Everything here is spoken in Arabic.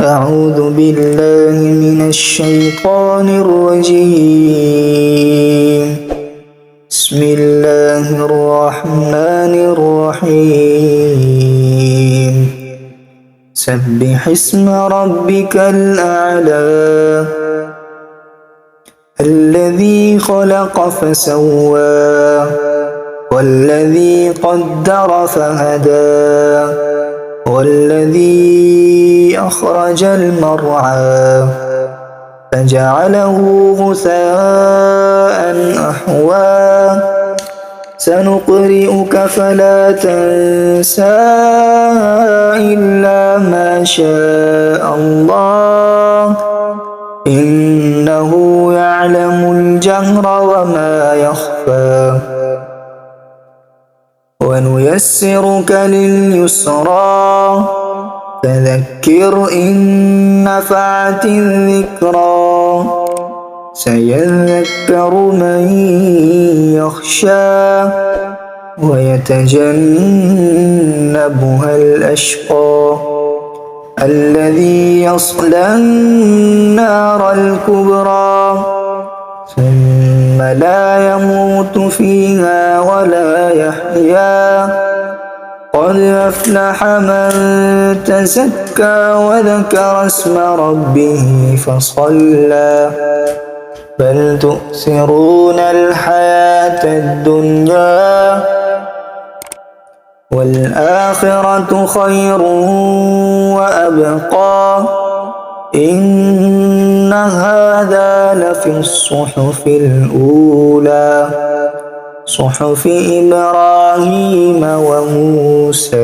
أعوذ بالله من الشيطان الرجيم. بسم الله الرحمن الرحيم. سبح اسم ربك الأعلى الذي خلق فسوى والذي قدر فهدى والذي أخرج المرعى فجعله غثاء أحوى سنقرئك فلا تنسى إلا ما شاء الله إنه يعلم الجهر وما يخفى ونيسرك لليسرى فذكر إن نفعت الذكرى سيذكر من يخشى ويتجنبها الأشقى الذي يصلى النار الكبرى ثم لا يموت فيها ولا يحيا قد أفلح من تزكى وذكر اسم ربه فصلى بل تؤثرون الحياة الدنيا والآخرة خير وأبقى إن هذا لفي الصحف الأولى صحف إبراهيم وموسى.